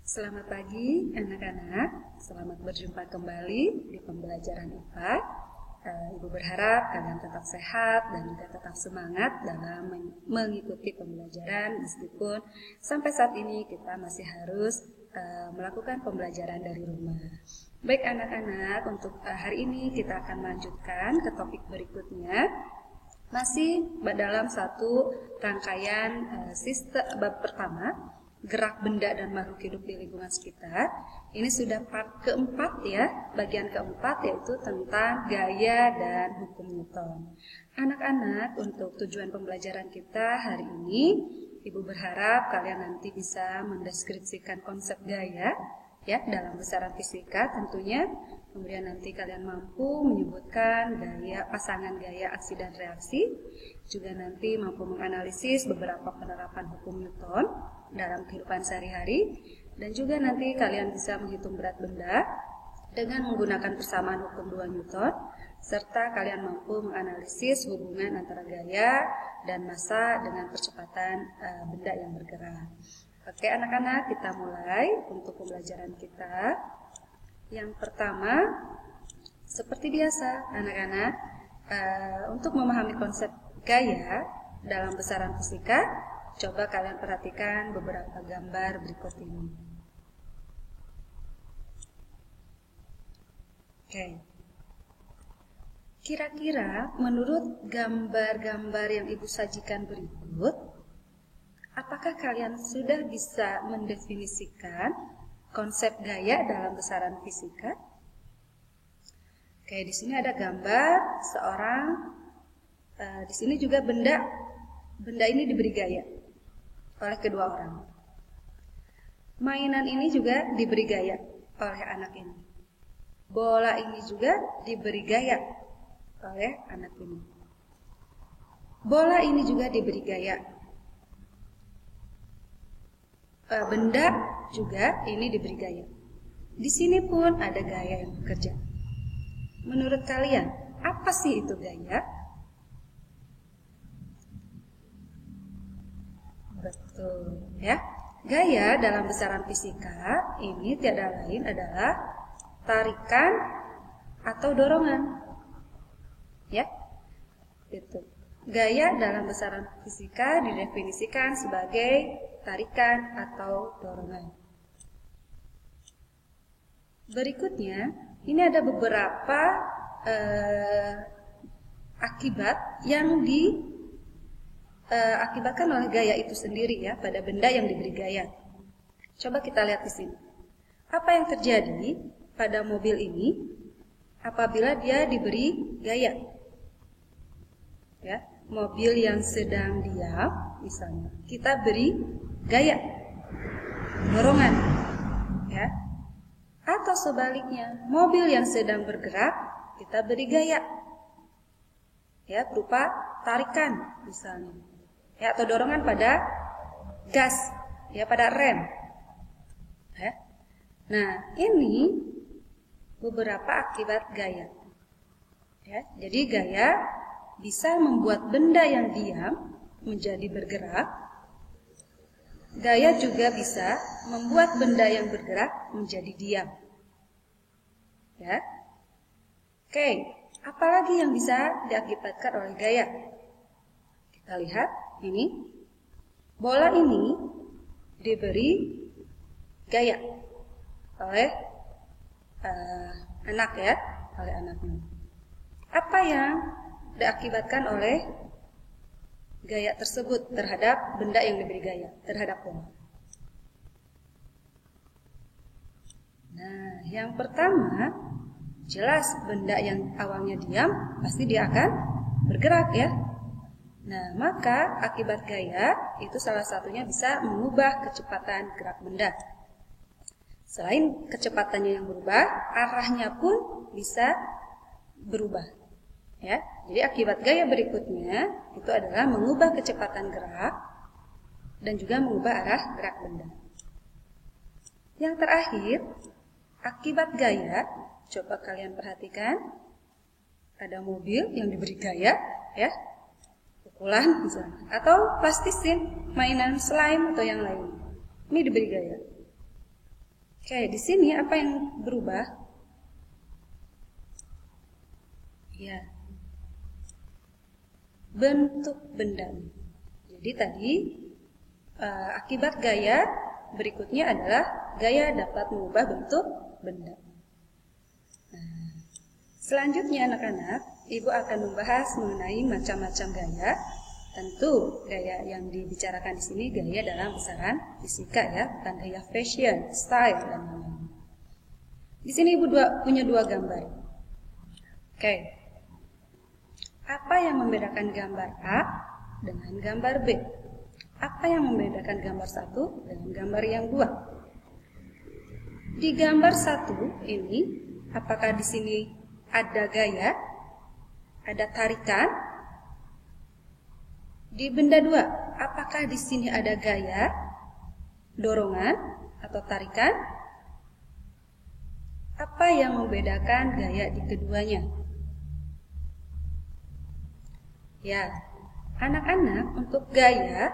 Selamat pagi anak-anak, selamat berjumpa kembali di pembelajaran IPA. Ibu berharap kalian tetap sehat dan juga tetap semangat dalam mengikuti pembelajaran meskipun sampai saat ini kita masih harus melakukan pembelajaran dari rumah. Baik anak-anak, untuk hari ini kita akan melanjutkan ke topik berikutnya. Masih dalam satu rangkaian sistem bab pertama, gerak benda dan makhluk hidup di lingkungan sekitar. Ini sudah part keempat ya, bagian keempat yaitu tentang gaya dan hukum Newton. Anak-anak, untuk tujuan pembelajaran kita hari ini, Ibu berharap kalian nanti bisa mendeskripsikan konsep gaya ya dalam besaran fisika tentunya. Kemudian nanti kalian mampu menyebutkan gaya, pasangan gaya aksi dan reaksi. Juga nanti mampu menganalisis beberapa penerapan hukum Newton dalam kehidupan sehari-hari. Dan juga nanti kalian bisa menghitung berat benda dengan menggunakan persamaan hukum 2 Newton. Serta kalian mampu menganalisis hubungan antara gaya dan massa dengan percepatan benda yang bergerak. Oke anak-anak, kita mulai untuk pembelajaran kita. Yang pertama, seperti biasa anak-anak, untuk memahami konsep gaya dalam besaran fisika, coba kalian perhatikan beberapa gambar berikut ini. Oke. Kira-kira menurut gambar-gambar yang Ibu sajikan berikut, apakah kalian sudah bisa mendefinisikan konsep gaya dalam besaran fisika? Oke, di sini ada gambar seorang. Di sini juga benda ini diberi gaya oleh kedua orang. Mainan ini juga diberi gaya oleh anak ini. Bola ini juga diberi gaya oleh anak ini. Bola ini juga diberi gaya. Benda juga ini diberi gaya. Di sini pun ada gaya yang bekerja. Menurut kalian, apa sih itu gaya? Betul, ya. Gaya dalam besaran fisika ini tiada lain adalah tarikan atau dorongan. Ya. Itu. Gaya dalam besaran fisika didefinisikan sebagai tarikan atau dorongan. Berikutnya, ini ada beberapa akibat yang diakibatkan oleh gaya itu sendiri ya pada benda yang diberi gaya. Coba kita lihat di sini. Apa yang terjadi pada mobil ini apabila dia diberi gaya? Ya, mobil yang sedang diam, misalnya, kita beri gaya, dorongan, ya. Atau sebaliknya, mobil yang sedang bergerak, kita beri gaya, ya, berupa tarikan, misalnya, ya, atau dorongan pada gas, ya, pada rem, ya. Nah, ini beberapa akibat gaya, ya. Jadi gaya bisa membuat benda yang diam menjadi bergerak. Gaya juga bisa membuat benda yang bergerak menjadi diam. Ya. Oke, apalagi yang bisa diakibatkan oleh gaya? Kita lihat ini. Bola ini diberi gaya oleh anak ya, oleh anaknya. Apa yang diakibatkan oleh gaya tersebut terhadap benda yang diberi gaya, terhadap bola? Nah, yang pertama, jelas benda yang awalnya diam pasti dia akan bergerak ya. Nah, maka akibat gaya itu salah satunya bisa mengubah kecepatan gerak benda. Selain kecepatannya yang berubah, arahnya pun bisa berubah. Ya, jadi akibat gaya berikutnya itu adalah mengubah kecepatan gerak dan juga mengubah arah gerak benda. Yang terakhir, akibat gaya, coba kalian perhatikan, ada mobil yang diberi gaya, ya, pukulan misalnya, atau plastisin, mainan slime atau yang lain. Ini diberi gaya. Oke, di sini apa yang berubah? Ya, bentuk benda. Jadi tadi akibat gaya berikutnya adalah gaya dapat mengubah bentuk benda. Nah, selanjutnya anak-anak, Ibu akan membahas mengenai macam-macam gaya. Tentu gaya yang dibicarakan di sini gaya dalam besaran fisika ya, bukan gaya fashion, style dan lain-lain. Di sini Ibu punya dua gambar. Oke. Apa yang membedakan gambar A dengan gambar B? Apa yang membedakan gambar satu dengan gambar yang dua? Di gambar satu ini, apakah di sini ada gaya, ada tarikan? Di benda dua, apakah di sini ada gaya, dorongan atau tarikan? Apa yang membedakan gaya di keduanya? Ya, anak-anak untuk gaya,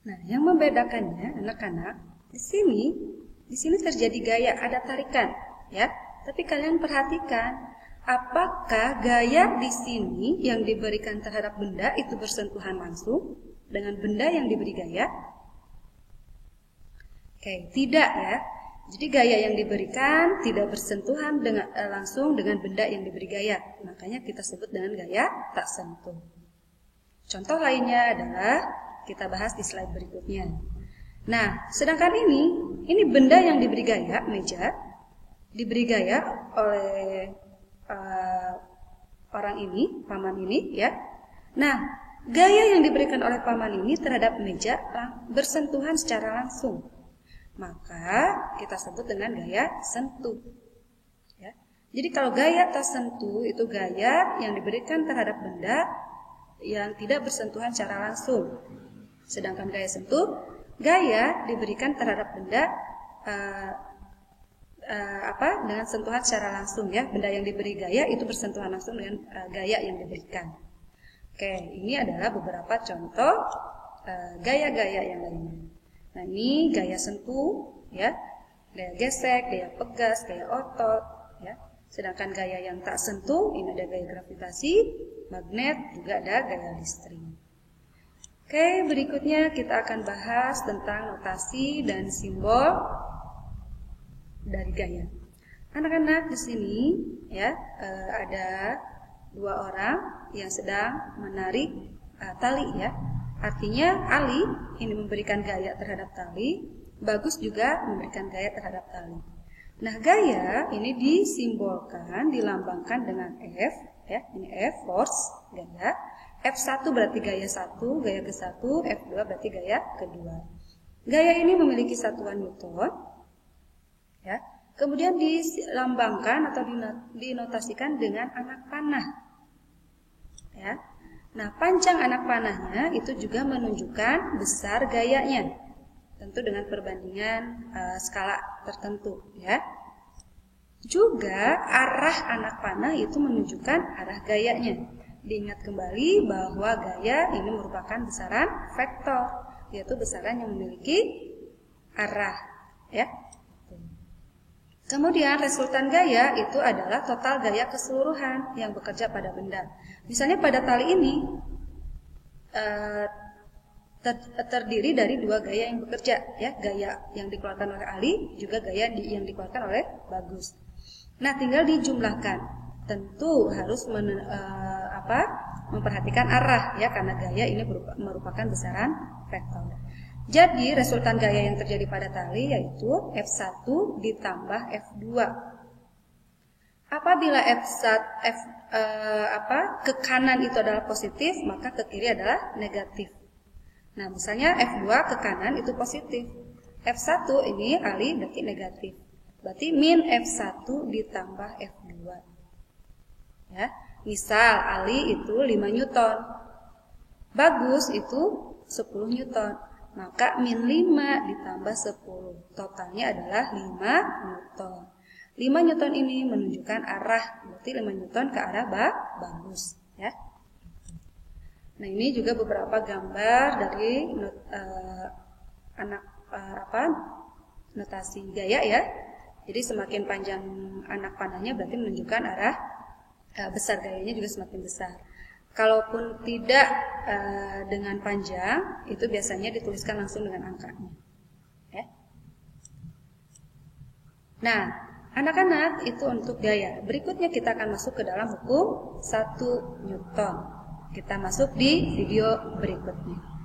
nah yang membedakannya anak-anak di sini terjadi gaya, ada tarikan, ya. Tapi kalian perhatikan, apakah gaya di sini yang diberikan terhadap benda itu bersentuhan langsung dengan benda yang diberi gaya? Oke, tidak ya. Jadi gaya yang diberikan tidak bersentuhan langsung dengan benda yang diberi gaya. Makanya kita sebut dengan gaya tak sentuh. Contoh lainnya adalah kita bahas di slide berikutnya. Nah, sedangkan ini benda yang diberi gaya, meja, diberi gaya oleh orang ini, paman ini ya. Nah, gaya yang diberikan oleh paman ini terhadap meja bersentuhan secara langsung. Maka kita sebut dengan gaya sentuh. Ya. Jadi kalau gaya tersentuh itu gaya yang diberikan terhadap benda yang tidak bersentuhan secara langsung. Sedangkan gaya sentuh, gaya diberikan terhadap benda dengan sentuhan secara langsung ya. Benda yang diberi gaya itu bersentuhan langsung dengan gaya yang diberikan. Oke, ini adalah beberapa contoh gaya-gaya yang lainnya. Nah, ini gaya sentuh, ya, gaya gesek, gaya pegas, gaya otot, ya. Sedangkan gaya yang tak sentuh, ini ada gaya gravitasi, magnet, juga ada gaya listrik. Oke, berikutnya kita akan bahas tentang notasi dan simbol dari gaya. Anak-anak di sini, ya, ada dua orang yang sedang menarik tali, ya. Artinya Ali ini memberikan gaya terhadap tali, Bagus juga memberikan gaya terhadap tali. Nah, gaya ini disimbolkan, dilambangkan dengan F, ya, ini F, force, gaya. F1 berarti gaya 1, gaya ke-1, F2 berarti gaya kedua. Gaya ini memiliki satuan Newton, ya. Kemudian dilambangkan atau dinotasikan dengan anak panah, ya. Nah, panjang anak panahnya itu juga menunjukkan besar gayanya, tentu dengan perbandingan skala tertentu, ya. Juga arah anak panah itu menunjukkan arah gayanya. Diingat kembali bahwa gaya ini merupakan besaran vektor, yaitu besaran yang memiliki arah, ya. Kemudian resultan gaya itu adalah total gaya keseluruhan yang bekerja pada benda. Misalnya pada tali ini terdiri dari dua gaya yang bekerja, ya, gaya yang dikeluarkan oleh Ali, juga gaya yang dikeluarkan oleh Bagus. Nah, tinggal dijumlahkan. Tentu harus memperhatikan arah, ya, karena gaya ini merupakan besaran vektor. Jadi resultan gaya yang terjadi pada tali yaitu F1 ditambah F2. Apabila ke kanan itu adalah positif, maka ke kiri adalah negatif. Nah, misalnya F2 ke kanan itu positif. F1 ini Ali berarti negatif. Berarti min F1 ditambah F2. Ya, misal Ali itu 5 Newton. Bagus itu 10 Newton. Maka min 5 ditambah 10. Totalnya adalah 5 Newton. 5 Newton ini menunjukkan arah, berarti 5 Newton ke arah Bagus, ya. Nah, ini juga beberapa gambar dari notasi gaya ya. Jadi semakin panjang anak panahnya berarti menunjukkan arah besar, gayanya juga semakin besar. Kalaupun tidak dengan panjang, itu biasanya dituliskan langsung dengan angkanya. Ya. Nah, anak-anak itu untuk gaya. Berikutnya kita akan masuk ke dalam hukum 1 Newton. Kita masuk di video berikutnya.